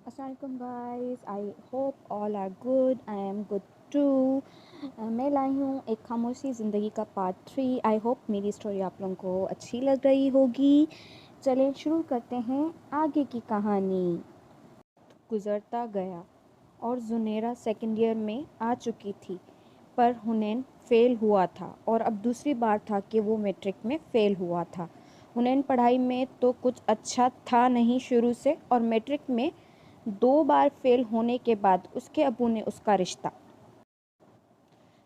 अस्सलाम वालेकुम guys, I hope all are good. I am good too. मैं लाई हूँ एक खामोशी ज़िंदगी का पार्ट 3। आई होप मेरी स्टोरी आप लोगों को अच्छी लग रही होगी। चलें शुरू करते हैं आगे की कहानी। गुज़रता गया और जुनेरा सेकंड ईयर में आ चुकी थी, पर हुनैन फ़ेल हुआ था और अब दूसरी बार था कि वो मैट्रिक में फ़ेल हुआ था। हुनैन पढ़ाई में तो कुछ अच्छा था नहीं शुरू से, और मैट्रिक में 2 बार फ़ेल होने के बाद उसके अब्बू ने उसका रिश्ता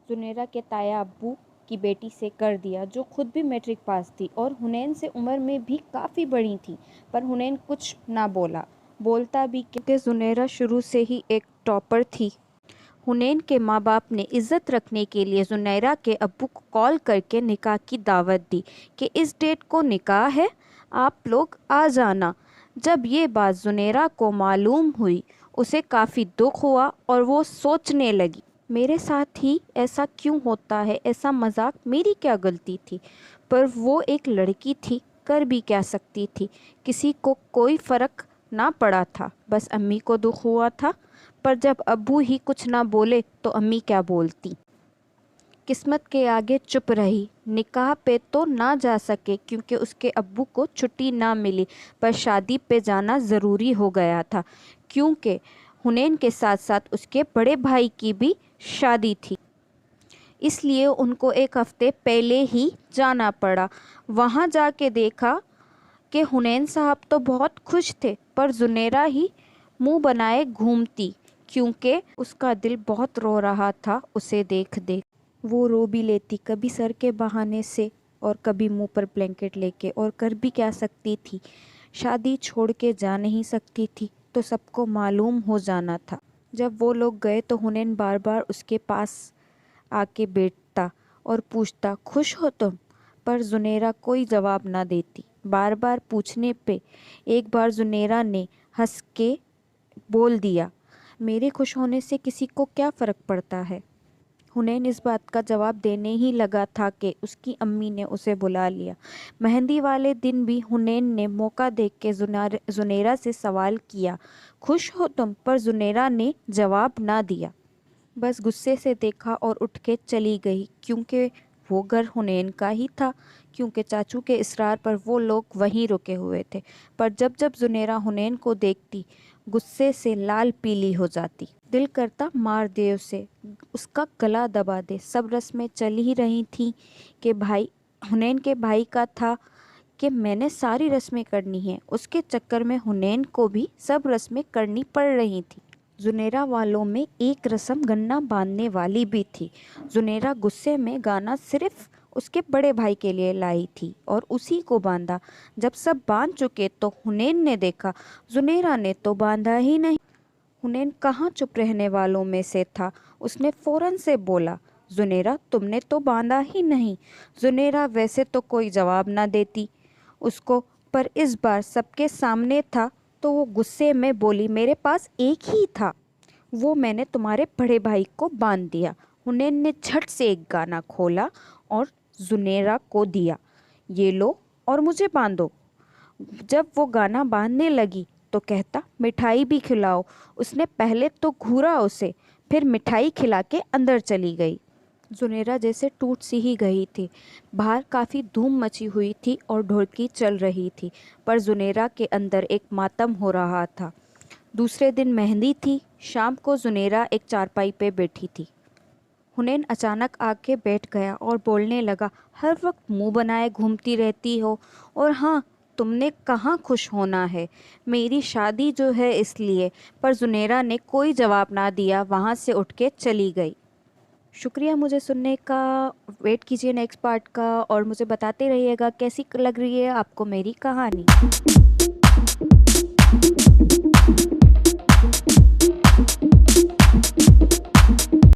जुनेरा के ताया अब्बू की बेटी से कर दिया, जो खुद भी मैट्रिक पास थी और हुनैन से उम्र में भी काफ़ी बड़ी थी। पर हुनैन कुछ ना बोलता भी क्योंकि जुनेरा शुरू से ही एक टॉपर थी। हुनैन के माँ बाप ने इज़्ज़त रखने के लिए जुनैरा के अब्बू को कॉल करके निकाह की दावत दी कि इस डेट को निकाह है, आप लोग आ जाना। जब ये बात जुनैरा को मालूम हुई, उसे काफ़ी दुख हुआ और वो सोचने लगी, मेरे साथ ही ऐसा क्यों होता है, ऐसा मजाक, मेरी क्या गलती थी। पर वो एक लड़की थी, कर भी क्या सकती थी। किसी को कोई फ़र्क ना पड़ा था, बस अम्मी को दुख हुआ था। पर जब अब्बू ही कुछ ना बोले तो अम्मी क्या बोलती। किस्मत के आगे चुप रही। निकाह पे तो ना जा सके क्योंकि उसके अब्बू को छुट्टी ना मिली, पर शादी पे जाना ज़रूरी हो गया था क्योंकि हुनैन के साथ साथ उसके बड़े भाई की भी शादी थी। इसलिए उनको एक हफ्ते पहले ही जाना पड़ा। वहाँ जाके देखा कि हुनैन साहब तो बहुत खुश थे, पर जुनेरा ही मुंह बनाए घूमती क्योंकि उसका दिल बहुत रो रहा था उसे देख देख। वो रो भी लेती, कभी सर के बहाने से और कभी मुंह पर ब्लैंकेट लेके, और कर भी क्या सकती थी। शादी छोड़ के जा नहीं सकती थी, तो सबको मालूम हो जाना था। जब वो लोग गए तो हुनैन बार बार उसके पास आके बैठता और पूछता, खुश हो तुम? पर जुनेरा कोई जवाब ना देती। बार बार पूछने पे एक बार जुनेरा ने हंस के बोल दिया, मेरे खुश होने से किसी को क्या फ़र्क पड़ता है। हुनैन इस बात का जवाब देने ही लगा था कि उसकी अम्मी ने उसे बुला लिया। मेहंदी वाले दिन भी हुनैन ने मौका देख के जुनेरा से सवाल किया, खुश हो तुम? पर जुनेरा ने जवाब ना दिया, बस गुस्से से देखा और उठ के चली गई क्योंकि वो घर हुनैन का ही था, क्योंकि चाचू के इसरार पर वो लोग वहीं रुके हुए थे। पर जब जब जुनेरा हुनैन को देखती, गुस्से से लाल पीली हो जाती। दिल करता मार दे उसे, उसका गला दबा दे। सब रस्में चल ही रही थी कि भाई हुनैन के भाई का था कि मैंने सारी रस्में करनी हैं। उसके चक्कर में हुनैन को भी सब रस्में करनी पड़ रही थी। जुनेरा वालों में एक रस्म गन्ना बांधने वाली भी थी। जुनेरा गुस्से में गाना सिर्फ उसके बड़े भाई के लिए लाई थी और उसी को बांधा। जब सब बांध चुके तो हुनैन ने देखा जुनेरा ने तो बांधा ही नहीं। हुनैन कहाँ चुप रहने वालों में से था। उसने फ़ौरन से बोला, जुनेरा तुमने तो बांधा ही नहीं। जुनेरा वैसे तो कोई जवाब ना देती उसको, पर इस बार सबके सामने था तो वो गुस्से में बोली, मेरे पास एक ही था, वो मैंने तुम्हारे बड़े भाई को बांध दिया। हुनैन ने झट से एक गाना खोला और जुनेरा को दिया, ये लो और मुझे बांधो। जब वो गाना बांधने लगी तो कहता, मिठाई भी खिलाओ। उसने पहले तो घूरा उसे, फिर मिठाई खिला के अंदर चली गई। जुनेरा जैसे टूट सी ही गई थी। बाहर काफ़ी धूम मची हुई थी और ढोलकी चल रही थी, पर जुनेरा के अंदर एक मातम हो रहा था। दूसरे दिन मेहंदी थी। शाम को जुनेरा एक चारपाई पे बैठी थी। हुनैन अचानक आके बैठ गया और बोलने लगा, हर वक्त मुंह बनाए घूमती रहती हो, और हाँ, तुमने कहाँ खुश होना है, मेरी शादी जो है इसलिए। पर जुनेरा ने कोई जवाब ना दिया, वहाँ से उठ के चली गई। शुक्रिया मुझे सुनने का। वेट कीजिए नेक्स्ट पार्ट का और मुझे बताते रहिएगा कैसी लग रही है आपको मेरी कहानी।